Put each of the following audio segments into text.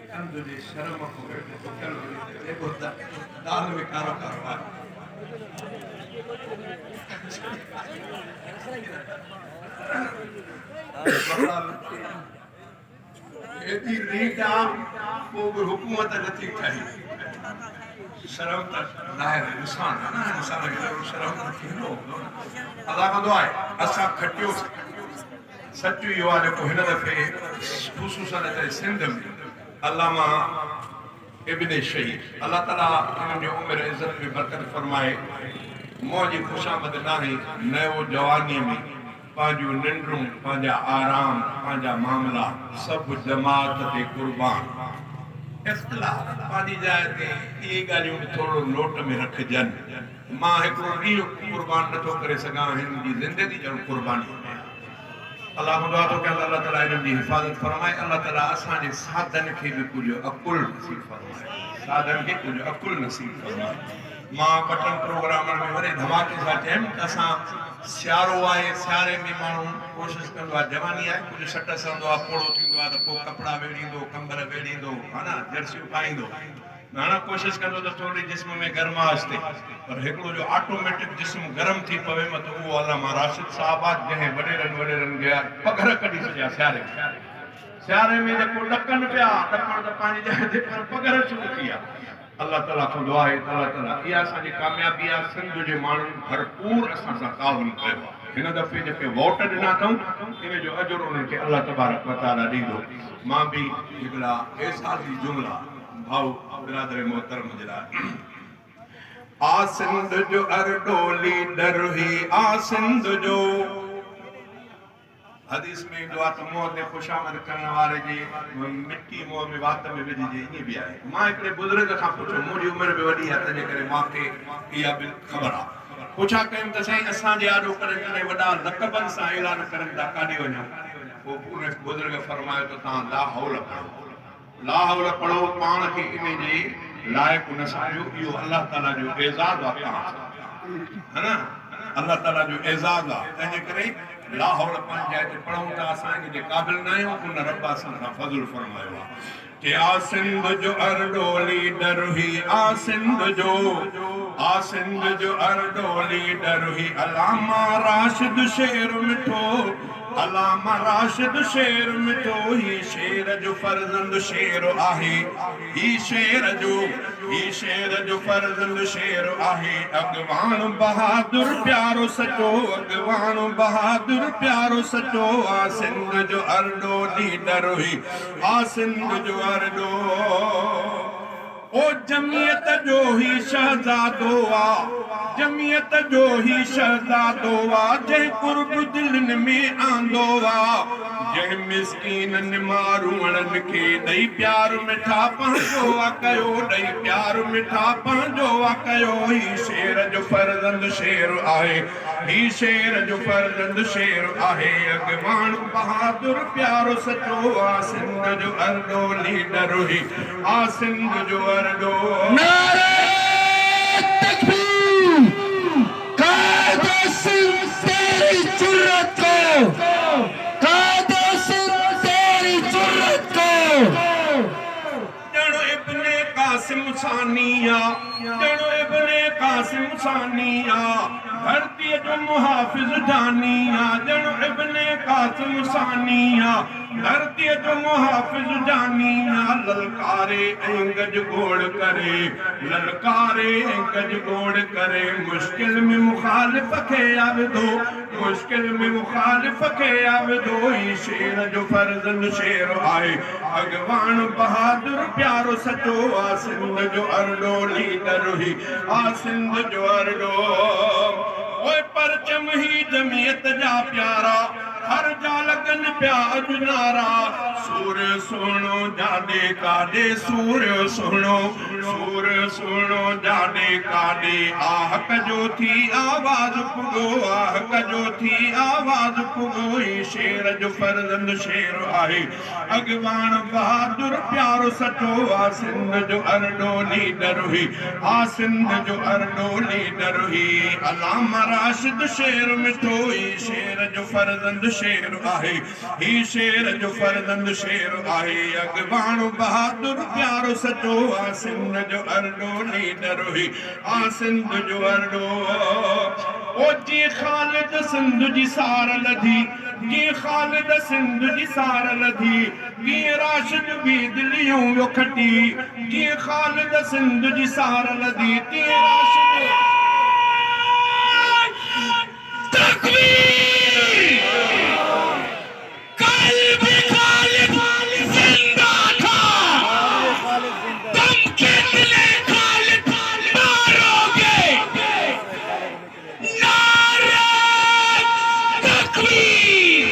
तुझे शर्म को तो कर देखो दाल में कारो कारोबार एडी रीटा वो हुकूमत नथी ठही शर्म त ज़ाहिर इंसान है ना इंसान खे शर्म त थींदो अल्लाह कंदो आहे असां खटियो सच इहो आहे जेको हिन दफ़े ख़ुशूसन हिते सिंध में अल्लामा इब्न शहीद अल्लाह ताला हिननि जो उमिरि इज़त में बरकत फरमाए मौजी ख़ुशामद नाहे नयो जवानीअ में पंहिंजूं निंडूं पंहिंजा आराम पंहिंजा मामला सभु जमात ते कुर्बान इख़्तिलाफ़ पंहिंजी जाइ ते इहे ॻाल्हियूं थोरो नोट में रखजनि मां हिकिड़ो ॾींहुं कुर्बान नथो करे सघां हिन जी ज़िंदगी ॼण कुर्बानी अल्लाह दुआ तो कि अल्लाह ताला इन्हनि जी हिफ़ाज़त फरमाए अल्लाह ताला असांजे साधन खे बि कुझु अकुल नसीब फरमाए साधन खे कुझु अकुल नसीब फरमाए मां ॿ प्रोग्रामनि में वॾे धमाके सां चयुमि त असां सियारो आहे सियारे में माण्हू कोशिशि कंदो आहे जवानी आहे कुझु सट सहंदो आहे पोड़ो थींदो आहे त पोइ कपिड़ा वेड़ींदो कंबल वेड़ींदो हा न जर्सियूं पाईंदो हाणे कोशिशि कंदो त थोरी जिस्म में गर्माहट थिए पर हिकिड़ो जो ऑटोमेटिक जिस्म गरम थी पवे त उहो अल्लामा राशिद साहब आहे जंहिं वॾेरनि जा पघर कढी छॾिया सियारे में जेको ॾकनि पिया ॾकण त पंहिंजी जाइ ते पर पघर शुरू थी विया अल्लाह ताला खां दुआ आहे अल्लाह ताला इहा असांजी कामयाबी आहे सिंध जे माण्हुनि भरपूर असां सां ताउन कयो हिन दफ़े जेके वोट ॾिना अथऊं इन जो अजुर उन्हनि खे अल्लाह तबारक व तआला ॾींदो मां बि हिकिड़ा एसाज़ी जुमिला भाऊ बिरादर मोहतरम जे लाइ आ सिंध जो अरडो लीडर ही आ सिंध जो हदीस में ईंदो आहे त मुंहं ते ख़ुशामद करण वारे जी मिटी मुंहं में वात में विझिजे ईअं बि आहे मां हिकिड़े बुज़ुर्ग खां पुछियो मुंहिंजी उमिरि बि वॾी आहे तंहिंजे करे मूंखे इहा बि ख़बर आहे पुछा कयुमि त साईं असांजे आॾो करे कॾहिं वॾा लक़बनि सां ऐलान करनि था काॾे वञूं पोइ उन बुज़ुर्ग फरमायो त तव्हां ला हौल पढ़ो पाण खे इन जे लाइक़ु न सम्झो इहो अल्लाह ताला जो एज़ाज़ आहे तव्हां है न अल्लाह ताला जो एज़ाज़ आहे तंहिंजे करे लाहौर पंहिंजी जाइ ते पढ़ूं था असां इन जे क़ाबिल न आहियूं उन रब असां सां फज़ुल फरमायो आहे कि आ सिंध जो अरडो लीडर ही आ सिंध जो अरडो लीडर ही अल्लामा राशिद शेर मिठो अल्लामा राशिद शेर मिठो ही शेर जो फर्ज़ंद शेर आहे ही शेर जो फर्ज़ंद शेर आहे अगवान बहादुर प्यारो सचो आ सिंध जो अरडो लीडर हुई आ सिंध जो अरडो ओ जमियत जो ही शहजादो आ जंहिं कुर्ब दिलनि में आंदो आ जंहिं मिस्कीननि मारूअड़नि खे ॾेई प्यार मिठा पंहिंजो आ कयो ही शेर जो फर्ज़ंद शेर आहे अगवान बहादुर प्यारो सचो आ सिंध जो अरडो लीडर हुई आ सिंध जो अरडो नारे तकबीर कायदे सिंह तेरी जुर्रत को जणो इब्ने कासिम सानिया धरती जो मुहाफिज जानिया जणो इब्ने कासिम सानिया धरती जो मुहाफिज जानिया ललकारे ऐं गज गोड़ करे मुश्किल में मुखालिफ खे आविदो ही शेर जो फर्ज़ंद शेर आहे अगवान बहादुर प्यारो सचो आ सिंध जो अरडो लीडर ही आ सिंध जो अरडो ओए परचम ही जमियत जा प्यारा हर जा लगन प्या अजनारा सूर्य सुनो जाडे काडे सूर्य सुनो जाडे काडे आहक जो थी आवाज पुगो ही शेर जो फर्ज़ंद शेर आहे अगवान बहादुर प्यारो सचो आ सिंध जो अरडो लीडर हुई आ सिंध जो अरडो लीडर हुई अल्लामा राशिद शेर मिठो ही शेर जो फर्ज़ंद शेर आहे ही शेर जो फर्ज़ंद शेर आहे अॻवान बहादुर प्यारो सचो आ सिंध जो अरडो लीडर हुई आ सिंध जो अरडो ओ जी ख़ालिद सिंध जी सार लधी जी ख़ालिद सिंध जी सार लधी जी राशिद बि दिलियूं वियो खटी जी ख़ालिद सिंध जी सार लधी जी राशिद तकबीर कल्ब खालिद जिंदा था तुम कितने खालिद मारोगे नारे तकबीर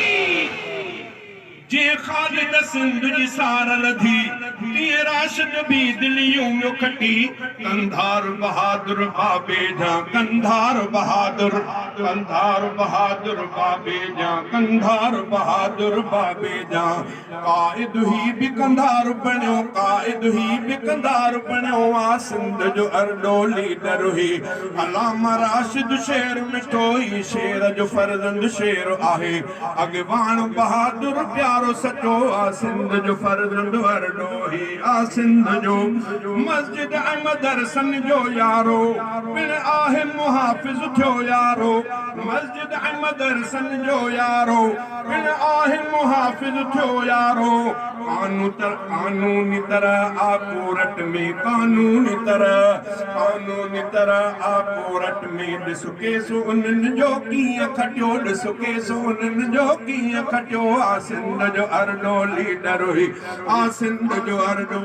जे ख़ालिद सिंध जी सार लधी तीअं राशिद बि दिलियूं वियो खटी कंधार बहादुर बाबे जा कंधार बहादुर बाबे जा कंधार बहादुर बाबे जा काइद ही बि कंधार बणियो काइद ही बि कंधार बणियो आ सिंध जो अरडो लीडर हुई अलामा राशिद शेर मिठो ही शेर जो फर्ज़ंद शेर आहे अॻवान बहादुर प्यारो सचो आ सिंध जो फर्ज़ंद अरडो ही आ सिंध जो मस्जिद ऐं मदरसन जो यारो पिण आहे मुहाफ़िज़ थियो यारो मस्जिद ऐं मदरसन जो यारो पिण आहे मुहाफ़िज़ थियो यारो कानूनी तरह आ कोरट में कानूनी तरह आ कोरट में ॾिस केस उन्हनि जो कीअं खटियो ॾिस केस उन्हनि जो कीअं खटियो आ सिंध जो अरडो लीडर हुई आ सिंध जो अरडो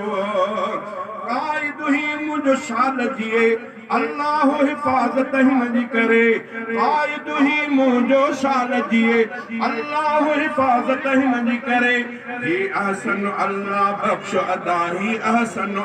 काइद ही मुंहिंजो शाल जिए अल्लाह हिफ़ाज़त हिन जी करे काइद ही मुंहिंजो शाल जिए अल्लाह हिफ़ाज़त हिन जी करे ही अहसन अल्लाह बख्श अदा ही अहसन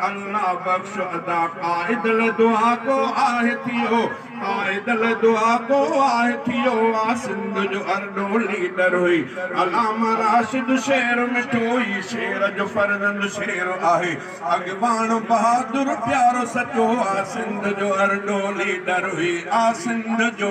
अल्लाह बख्श अदा काइदल दुआ को आहे थियो काइदल दुआ को आहे थियो आ सिंध जो अरडो लीडर हुई अलामा राशिद शेर मिठो ही शेर जो फर्ज़ंद शेर आहे अॻवान बहादुर प्यारो सचो आ सिंध जो अरडो लीडर हुई आ सिंध जो